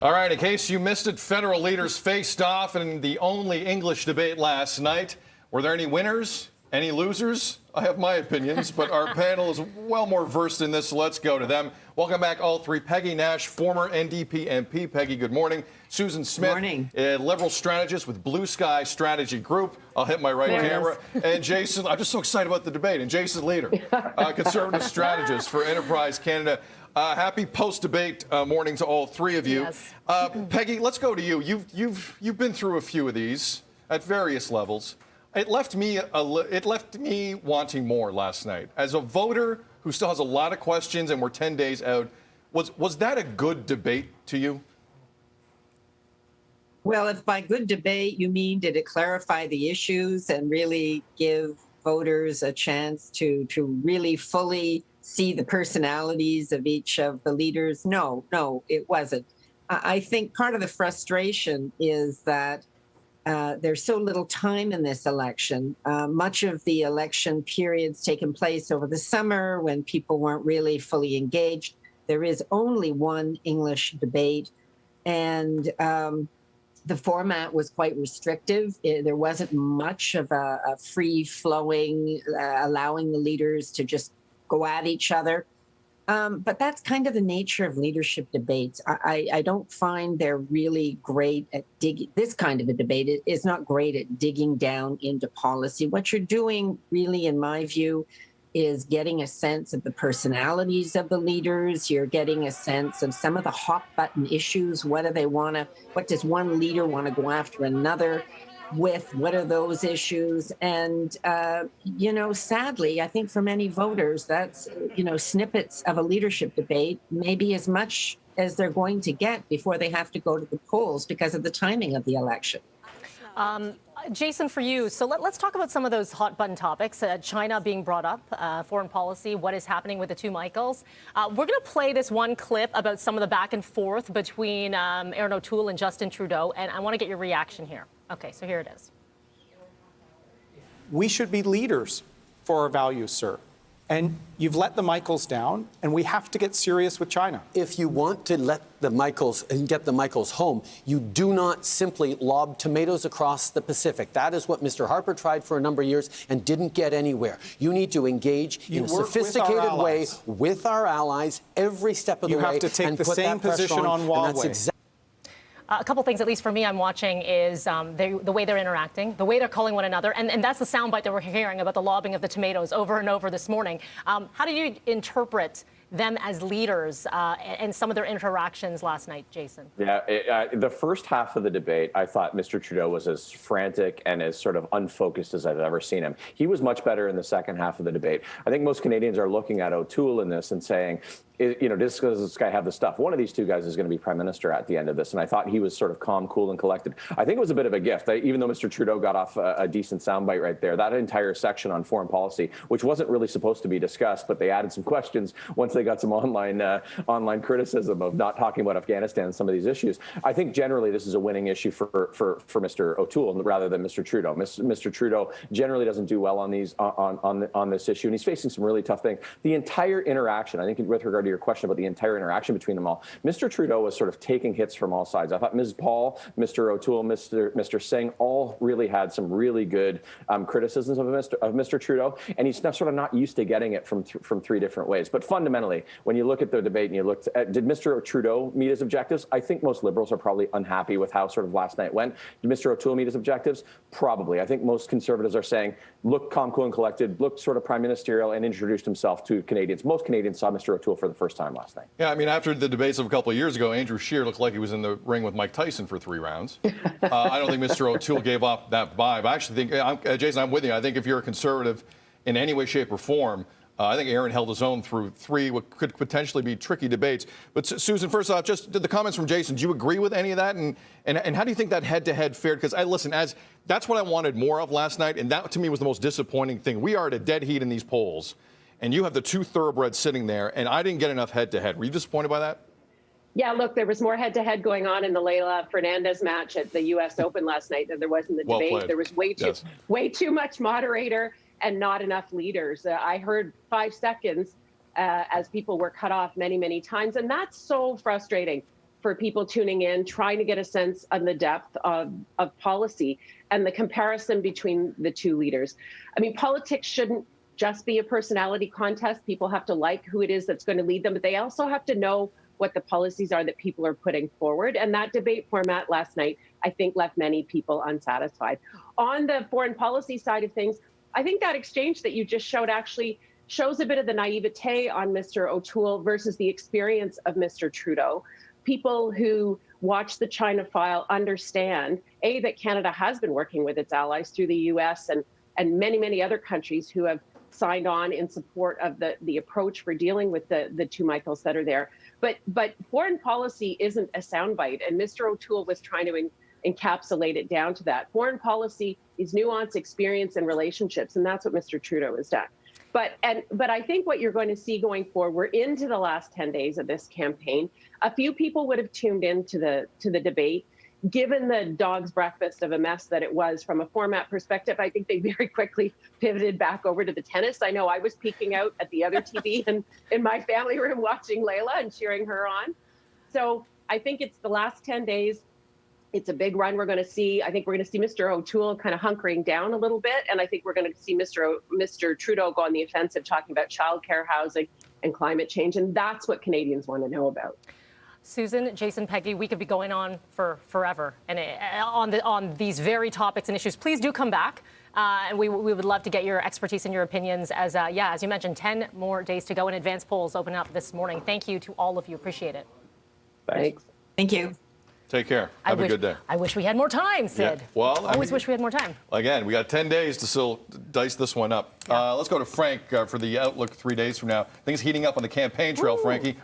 All right, in case you missed it, federal leaders faced off in the only English debate last night. Were there any winners? Any losers? I have my opinions, but our panel is well more versed in this, so let's go to them. Welcome back, all three. Peggy Nash, former NDP MP. Peggy, good morning. Susan Smith, a liberal strategist with Blue Sky Strategy Group. I'll hit my right camera. And Jason, I'm just so excited about the debate. And Jason Lietaer, conservative strategist for Enterprise Canada. Happy post-debate morning to all three of you. Yes. Peggy, let's go to you. You've been through a few of these at various levels. It left me wanting more last night. As a voter who still has a lot of questions, and we're 10 days out, was that a good debate to you? Well, if by good debate you mean did it clarify the issues and really give voters a chance to really fully see the personalities of each of the leaders, no, it wasn't. I think part of the frustration is that there's so little time in this election. Much of the election period's taken place over the summer when people weren't really fully engaged. There is only one English debate, and the format was quite restrictive. There wasn't much of a free-flowing, allowing the leaders to just go at each other. But that's kind of the nature of leadership debates. I don't find they're really great at digging. This kind of a debate is not great at digging down into policy. What you're doing, really, in my view, is getting a sense of the personalities of the leaders. You're getting a sense of some of the hot button issues. What does one leader want to go after another with? What are those issues? And, sadly, I think for many voters, that's, snippets of a leadership debate, maybe as much as they're going to get before they have to go to the polls because of the timing of the election. Jason, for you, so let's talk about some of those hot button topics. China being brought up, foreign policy, what is happening with the two Michaels. We're going to play this one clip about some of the back and forth between Erin O'Toole and Justin Trudeau, and I want to get your reaction here. Okay, so here it is. We should be leaders for our values, sir. And you've let the Michaels down, and we have to get serious with China. If you want to let the Michaels and get the Michaels home, you do not simply lob tomatoes across the Pacific. That is what Mr. Harper tried for a number of years and didn't get anywhere. You need to engage in a sophisticated way with our allies every step of the way. You have to take the same position on Huawei. A couple things, at least for me, I'm watching is the way they're interacting, the way they're calling one another. And that's the soundbite that we're hearing about the lobbing of the tomatoes over and over this morning. How do you interpret them as leaders and some of their interactions last night, Jason? Yeah, the first half of the debate, I thought Mr. Trudeau was as frantic and as sort of unfocused as I've ever seen him. He was much better in the second half of the debate. I think most Canadians are looking at O'Toole in this and saying, does this guy have the stuff? One of these two guys is going to be prime minister at the end of this. And I thought he was sort of calm, cool, and collected. I think it was a bit of a gift. Even though Mr. Trudeau got off a decent soundbite right there, that entire section on foreign policy, which wasn't really supposed to be discussed, but they added some questions once they got some online criticism of not talking about Afghanistan and some of these issues. I think generally this is a winning issue for Mr. O'Toole rather than Mr. Trudeau. Mr. Trudeau generally doesn't do well on these on this issue, and he's facing some really tough things. The entire interaction, I think, with regard to your question about the entire interaction between them all, Mr. Trudeau was sort of taking hits from all sides. I thought Ms. Paul, Mr. O'Toole, Mr. Singh all really had some really good criticisms of Mr. Trudeau, and he's sort of not used to getting it from three different ways. But fundamentally, when you look at the debate and you look at, did Mr. Trudeau meet his objectives? I think most Liberals are probably unhappy with how sort of last night went. Did Mr. O'Toole meet his objectives? Probably. I think most Conservatives are saying, look calm, cool, and collected, looked sort of prime ministerial, and introduced himself to Canadians. Most Canadians saw Mr. O'Toole for the first time last night. Yeah, I mean, after the debates of a couple of years ago, Andrew Scheer looked like he was in the ring with Mike Tyson for 3 rounds. I don't think Mr. O'Toole gave off that vibe. I actually think, Jason, I'm with you. I think if you're a Conservative in any way, shape, or form, I think Aaron held his own through 3 what could potentially be tricky debates. But Susan, first off, just the comments from Jason, do you agree with any of that? And how do you think that head-to-head fared? Because that's what I wanted more of last night, and that to me was the most disappointing thing. We are at a dead heat in these polls, and you have the 2 thoroughbreds sitting there, and I didn't get enough head-to-head. Were you disappointed by that? Yeah, look, there was more head-to-head going on in the Leila Fernandez match at the U.S. Open last night than there was in the debate. Played. There was way too much moderator and not enough leaders. I heard 5 seconds as people were cut off many, many times, and that's so frustrating. for people tuning in, trying to get a sense on the depth of policy and the comparison between the two leaders. I mean, politics shouldn't just be a personality contest. People have to like who it is that's going to lead them, but they also have to know what the policies are that people are putting forward. And that debate format last night, I think, left many people unsatisfied. On the foreign policy side of things, I think that exchange that you just showed actually shows a bit of the naivete on Mr. O'Toole versus the experience of Mr. Trudeau. People who watch the China file understand, A, that Canada has been working with its allies through the US and many, many other countries who have signed on in support of the approach for dealing with the two Michaels that are there. But foreign policy isn't a soundbite, and Mr. O'Toole was trying to encapsulate it down to that. Foreign policy is nuance, experience, and relationships, and that's what Mr. Trudeau has done. But I think what you're going to see going forward, we're into the last 10 days of this campaign. A few people would have tuned in to the debate. Given the dog's breakfast of a mess that it was from a format perspective, I think they very quickly pivoted back over to the tennis. I know I was peeking out at the other TV and in my family room watching Layla and cheering her on. So I think it's the last 10 days. It's a big run we're going to see. I think we're going to see Mr. O'Toole kind of hunkering down a little bit. And I think we're going to see Mr. Trudeau go on the offensive, talking about childcare, housing, and climate change. And that's what Canadians want to know about. Susan, Jason, Peggy, we could be going on for forever and on these very topics and issues. Please do come back. And we would love to get your expertise and your opinions as you mentioned, 10 more days to go and advanced polls open up this morning. Thank you to all of you. Appreciate it. Thanks. Thank you. Take care. Have a good day. I wish we had more time, Sid. Yeah. Well, I always wish we had more time. Again, we got 10 days to still dice this one up. Let's go to Frank for the outlook 3 days from now. Things heating up on the campaign trail, Frankie.